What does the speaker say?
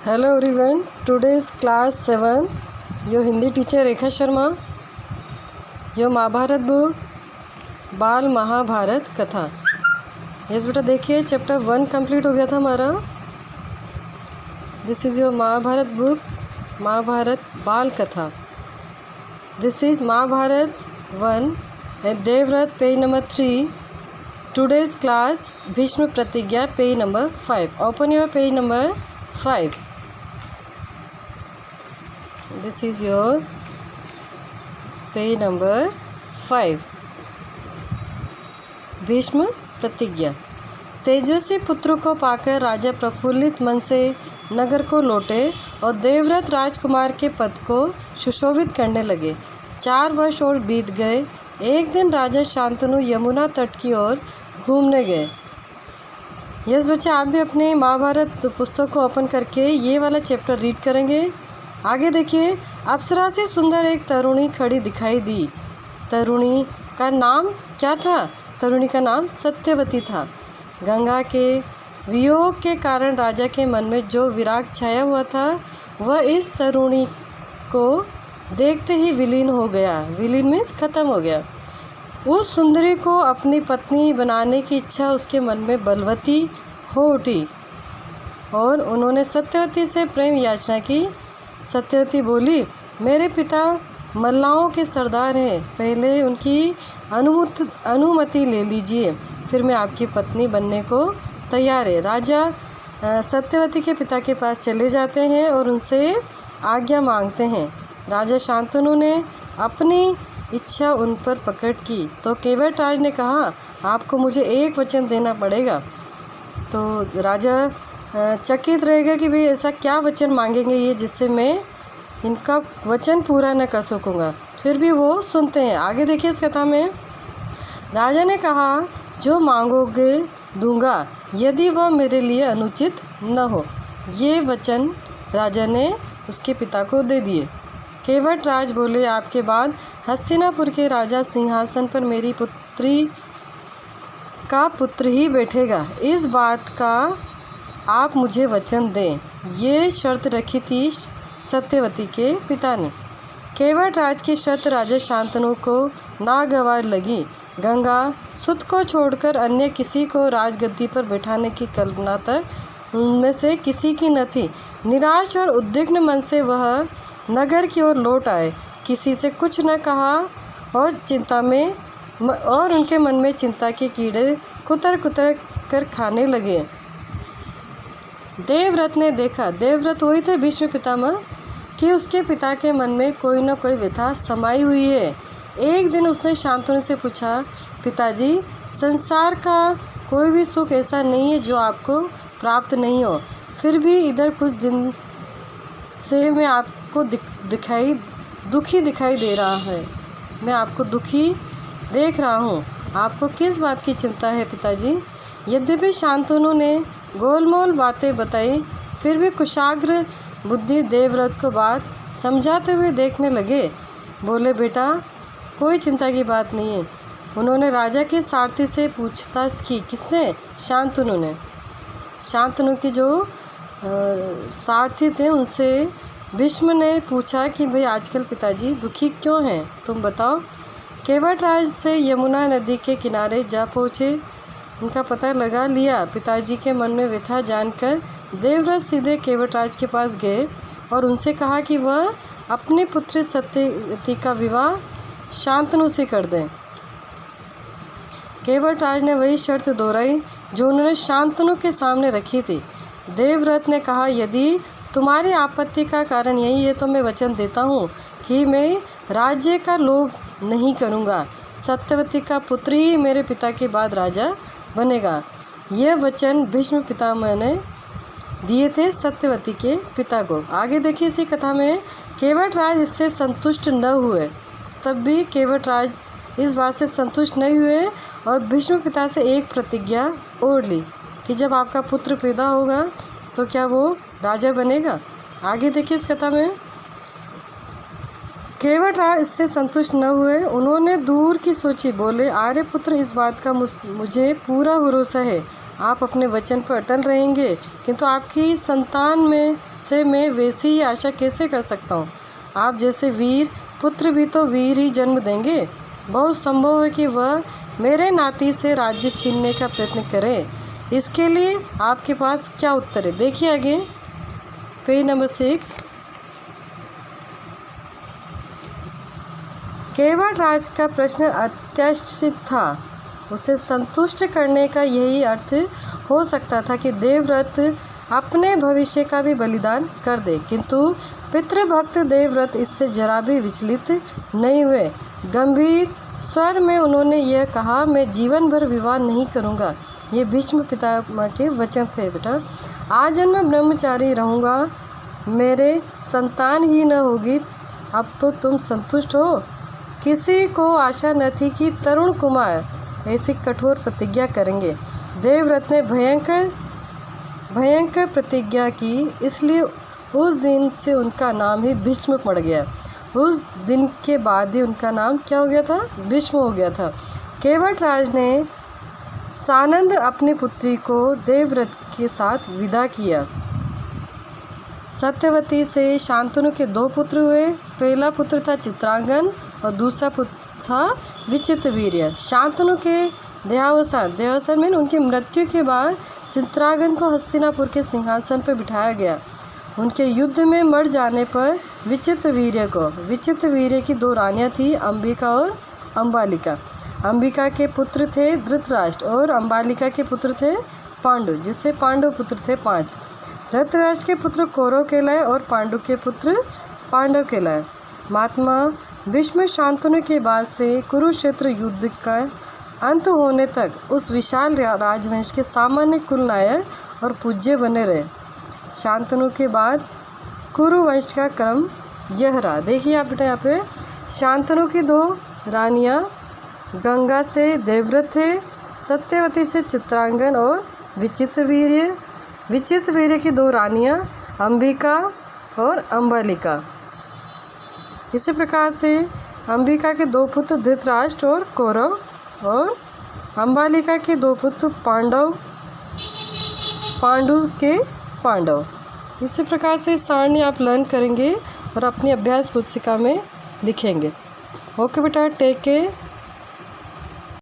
Hello everyone, today's class 7, your Hindi teacher Rekha Sharma, your Mahabharat book Bal Mahabharat कथा। Yes बेटा देखिए chapter 1 complete हो गया था हमारा। This is your Mahabharata book Mahabharata बाल कथा। This is Mahabharata 1 and Devavrat page number 3। Today's class Bhishma प्रतिज्ञा page number 5। Open your page number 5। This is your page number 5। Bhishma प्रतिज्ञा। तेजस्वी पुत्र को पाकर राजा प्रफुल्लित मन से नगर को लौटे और देवव्रत राजकुमार के पद को सुशोभित करने लगे। 4 वर्ष और बीत गए। एक दिन राजा शांतनु यमुना तट की ओर घूमने गए। यस बच्चे, आप भी अपने महाभारत पुस्तक को ओपन करके ये वाला चैप्टर रीड करेंगे। आगे देखिए, अप्सरा से सुंदर एक तरुणी खड़ी दिखाई दी। तरुणी का नाम क्या था? तरुणी का नाम सत्यवती था। गंगा के वियोग के कारण राजा के मन में जो विराग छाया हुआ था वह इस तरुणी को देखते ही विलीन हो गया। विलीन मीन्स खत्म हो गया। उस सुंदरी को अपनी पत्नी बनाने की इच्छा उसके मन में बलवती हो उठी और उन्होंने सत्यवती से प्रेम याचना की। सत्यवती बोली, मेरे पिता मल्लाओं के सरदार हैं, पहले उनकी अनुमति ले लीजिए, फिर मैं आपकी पत्नी बनने को तैयार है। राजा सत्यवती के पिता के पास चले जाते हैं और उनसे आज्ञा मांगते हैं। राजा शांतनु ने अपनी इच्छा उन पर प्रकट की तो केवटराज ने कहा, आपको मुझे एक वचन देना पड़ेगा। तो राजा चकित रहेगा कि भाई ऐसा क्या वचन मांगेंगे ये जिससे मैं इनका वचन पूरा न कर सकूँगा। फिर भी वो सुनते हैं। आगे देखिए इस कथा में राजा ने कहा, जो मांगोगे दूंगा, यदि वह मेरे लिए अनुचित न हो। ये वचन राजा ने उसके पिता को दे दिए। केवटराज बोले, आपके बाद हस्तिनापुर के राजा सिंहासन पर मेरी पुत्री का पुत्र ही बैठेगा। इस बात का आप मुझे वचन दें। ये शर्त रखी थी सत्यवती के पिता ने। केवटराज की शर्त राजा शांतनु को नागवार लगी। गंगा सुत को छोड़कर अन्य किसी को राजगद्दी पर बैठाने की कल्पना तक उनमें से किसी की न थी। निराश और उद्विग्न मन से वह नगर की ओर लौट आए। किसी से कुछ न कहा और उनके मन में चिंता के कीड़े कुतर कुतर कर खाने लगे। देवव्रत ने देखा, देवव्रत वही थे भीष्म पितामह, कि उसके पिता के मन में कोई न कोई व्यथा समाई हुई है। एक दिन उसने शांतनु से पूछा, पिताजी, संसार का कोई भी सुख ऐसा नहीं है जो आपको प्राप्त नहीं हो, फिर भी इधर कुछ दिन से मैं आपको दुखी दिखाई दे रहा है। मैं आपको दुखी देख रहा हूँ। आपको किस बात की चिंता है पिताजी? यद्यपि शांतनु ने गोलमोल बातें बताई, फिर भी कुशाग्र बुद्धि देवव्रत को बात समझाते हुए देखने लगे। बोले, बेटा कोई चिंता की बात नहीं है। उन्होंने राजा के सारथी से पूछताछ की। किसने? शांतनु ने। शांतनु के जो सारथी थे उनसे भीष्म ने पूछा कि भाई आजकल पिताजी दुखी क्यों हैं, तुम बताओ। केवटराज से यमुना नदी के किनारे जा पहुँचे। उनका पता लगा लिया। पिताजी के मन में व्यथा जानकर देवव्रत सीधे केवटराज के पास गए और उनसे कहा कि वह अपनी पुत्री सत्यवती का विवाह शांतनु से कर दें। केवटराज ने वही शर्त दोहराई जो उन्होंने शांतनु के सामने रखी थी। देवव्रत ने कहा, यदि तुम्हारी आपत्ति का कारण यही है तो मैं वचन देता हूँ कि मैं राज्य का लोभ नहीं करूँगा। सत्यवती का पुत्र ही मेरे पिता के बाद राजा बनेगा। यह वचन भीष्म पितामह ने दिए थे सत्यवती के पिता को। आगे देखिए इसी कथा में केवटराज इससे संतुष्ट न हुए। तब भी केवटराज इस बात से संतुष्ट नहीं हुए और भीष्म पिता से एक प्रतिज्ञा ओढ़ ली कि जब आपका पुत्र पैदा होगा तो क्या वो राजा बनेगा। आगे देखिए इस कथा में केवटराज इससे संतुष्ट न हुए। उन्होंने दूर की सोची। बोले, आर्यपुत्र, इस बात का मुझे पूरा भरोसा है, आप अपने वचन पर अटल रहेंगे, किंतु आपकी से मैं वैसी ही आशा कैसे कर सकता हूँ? आप जैसे वीर पुत्र भी तो वीर ही जन्म देंगे। बहुत संभव है कि वह मेरे नाती से राज्य छीनने का प्रयत्न करे। इसके लिए आपके पास क्या उत्तर है? देखिए आगे पेज नंबर 6। केवटराज का प्रश्न अत्याशित था। उसे संतुष्ट करने का यही अर्थ हो सकता था कि देवव्रत अपने भविष्य का भी बलिदान कर दे, किंतु पितृभक्त देवव्रत इससे जरा भी विचलित नहीं हुए। गंभीर स्वर में उन्होंने यह कहा, मैं जीवन भर विवाह नहीं करूँगा। ये भीष्म पितामह के वचन थे। बेटा, आजन्म ब्रह्मचारी रहूँगा, मेरे संतान ही न होगी। अब तो तुम संतुष्ट हो। किसी को आशा न थी कि तरुण कुमार ऐसी कठोर प्रतिज्ञा करेंगे। देवव्रत ने भयंकर प्रतिज्ञा की, इसलिए उस दिन से उनका नाम ही भीष्म पड़ गया। उस दिन के बाद ही उनका नाम क्या हो गया था? भीष्म हो गया था। केवटराज ने सानंद अपनी पुत्री को देवव्रत के साथ विदा किया। सत्यवती से शांतनु के 2 पुत्र हुए। पहला पुत्र था चित्रांगन और दूसरा पुत्र था विचित्रवीर्य। शांतनु के देहावसान में उनकी मृत्यु के बाद चित्रांगन को हस्तिनापुर के सिंहासन पर बिठाया गया। उनके युद्ध में मर जाने पर विचित्रवीर्य की 2 रानियां थीं, अंबिका और अम्बालिका। अंबिका के पुत्र थे धृतराष्ट्र और अम्बालिका के पुत्र थे पांडु, जिससे पांडु पुत्र थे 5। धृतराष्ट्र के पुत्र कौरव कहलाए और पांडु के पुत्र पांडव कहलाए। महात्मा भीष्म शांतनु के बाद से कुरुक्षेत्र युद्ध का अंत होने तक उस विशाल राजवंश के सामान्य कुल नायक और पूज्य बने रहे। शांतनु के बाद कुरुवंश का क्रम यह रहा। देखिए आप बेटा, यहाँ पे शांतनु की 2 रानियाँ गंगा से देवव्रत थे, सत्यवती से चित्रांगन और विचित्रवीर्य की 2 रानियाँ अंबिका और अम्बालिका। इसी प्रकार से अंबिका के 2 पुत्र धृतराष्ट्र और कौरव और अम्बालिका के 2 पुत्र पांडु के पांडव। इसी प्रकार से सारणी आप लर्न करेंगे और अपनी अभ्यास पुस्तिका में लिखेंगे। ओके बेटा, टेक केयर।